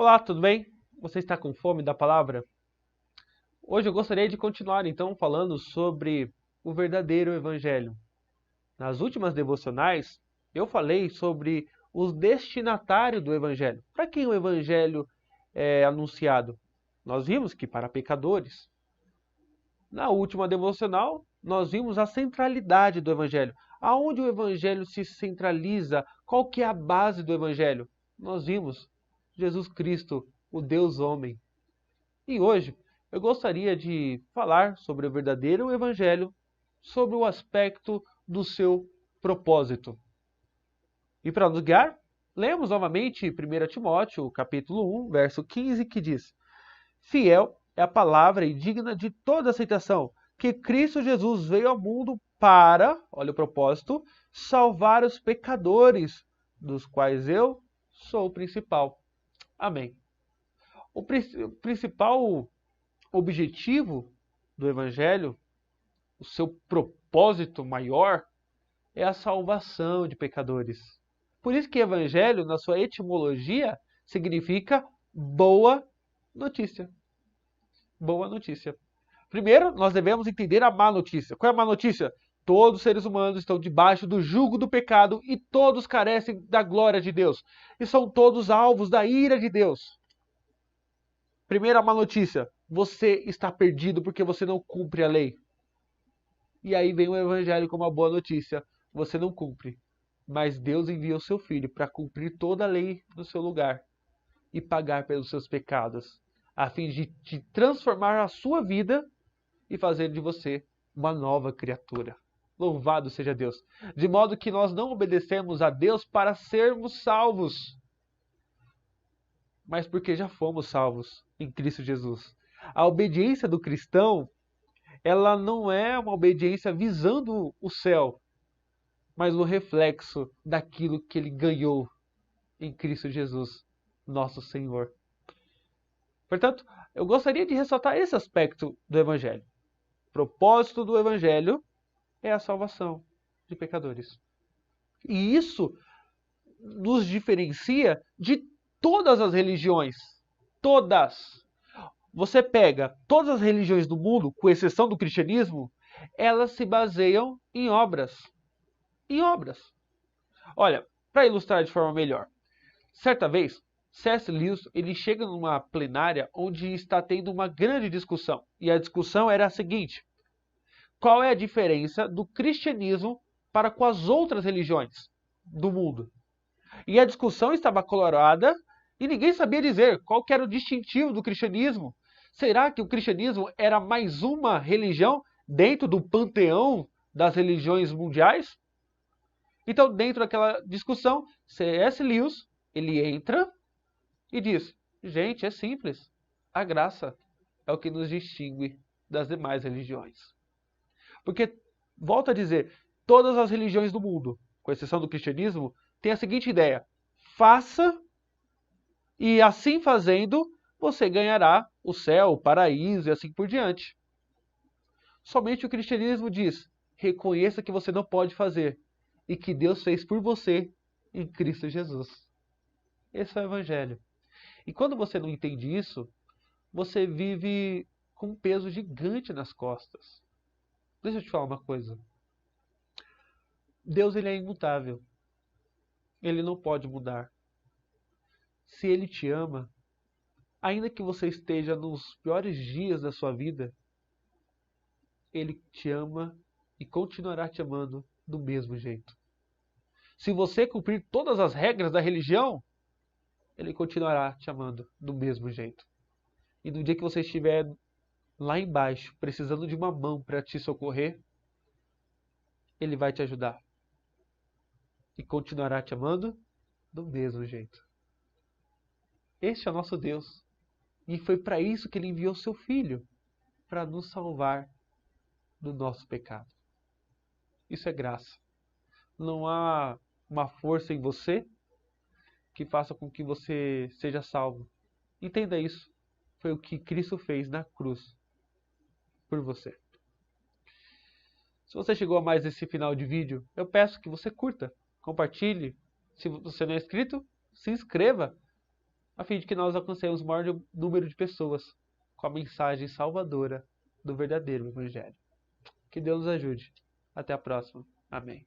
Olá, tudo bem? Você está com fome da palavra? Hoje eu gostaria de continuar então falando sobre o verdadeiro evangelho. Nas últimas devocionais, eu falei sobre os destinatários do evangelho. Para quem o evangelho é anunciado? Nós vimos que para pecadores. Na última devocional, nós vimos a centralidade do evangelho. Aonde o evangelho se centraliza? Qual que é a base do evangelho? Nós vimos Jesus Cristo, o Deus homem. E hoje eu gostaria de falar sobre o verdadeiro evangelho, sobre o aspecto do seu propósito. E para nos guiar, lemos novamente 1 Timóteo, capítulo 1, verso 15, que diz: Fiel é a palavra e digna de toda aceitação, que Cristo Jesus veio ao mundo para, olha o propósito, salvar os pecadores, dos quais eu sou o principal. Amém. O principal objetivo do Evangelho, o seu propósito maior, é a salvação de pecadores. Por isso que Evangelho, na sua etimologia, significa boa notícia. Boa notícia. Primeiro, nós devemos entender a má notícia. Qual é a má notícia? Todos os seres humanos estão debaixo do jugo do pecado e todos carecem da glória de Deus. E são todos alvos da ira de Deus. Primeira má notícia, você está perdido porque você não cumpre a lei. E aí vem o evangelho como uma boa notícia, você não cumpre. Mas Deus envia o seu filho para cumprir toda a lei no seu lugar e pagar pelos seus pecados, a fim de te transformar a sua vida e fazer de você uma nova criatura. Louvado seja Deus. De modo que nós não obedecemos a Deus para sermos salvos, mas porque já fomos salvos em Cristo Jesus. A obediência do cristão, ela não é uma obediência visando o céu, mas o reflexo daquilo que ele ganhou em Cristo Jesus, nosso Senhor. Portanto, eu gostaria de ressaltar esse aspecto do Evangelho. O propósito do Evangelho é a salvação de pecadores. E isso nos diferencia de todas as religiões. Todas. Você pega todas as religiões do mundo, com exceção do cristianismo, elas se baseiam em obras. Em obras. Olha, para ilustrar de forma melhor. Certa vez, C.S. Lewis ele chega numa plenária onde está tendo uma grande discussão. E a discussão era a seguinte: qual é a diferença do cristianismo para com as outras religiões do mundo? E a discussão estava acalorada e ninguém sabia dizer qual que era o distintivo do cristianismo. Será que o cristianismo era mais uma religião dentro do panteão das religiões mundiais? Então, dentro daquela discussão, C.S. Lewis, ele entra e diz: gente, é simples. A graça é o que nos distingue das demais religiões. Porque, volto a dizer, todas as religiões do mundo, com exceção do cristianismo, têm a seguinte ideia: faça e assim fazendo, você ganhará o céu, o paraíso e assim por diante. Somente o cristianismo diz: reconheça que você não pode fazer e que Deus fez por você em Cristo Jesus. Esse é o evangelho. E quando você não entende isso, você vive com um peso gigante nas costas. Deixa eu te falar uma coisa. Deus ele é imutável. Ele não pode mudar. Se ele te ama, ainda que você esteja nos piores dias da sua vida, ele te ama e continuará te amando do mesmo jeito. Se você cumprir todas as regras da religião, ele continuará te amando do mesmo jeito. E no dia que você estiver lá embaixo, precisando de uma mão para te socorrer, ele vai te ajudar. E continuará te amando do mesmo jeito. Este é o nosso Deus. E foi para isso que ele enviou seu Filho, para nos salvar do nosso pecado. Isso é graça. Não há uma força em você que faça com que você seja salvo. Entenda isso. Foi o que Cristo fez na cruz por você. Se você chegou a mais esse final de vídeo, eu peço que você curta, compartilhe. Se você não é inscrito, se inscreva. a fim de que nós alcancemos o maior número de pessoas com a mensagem salvadora do verdadeiro Evangelho. Que Deus nos ajude. Até a próxima. Amém.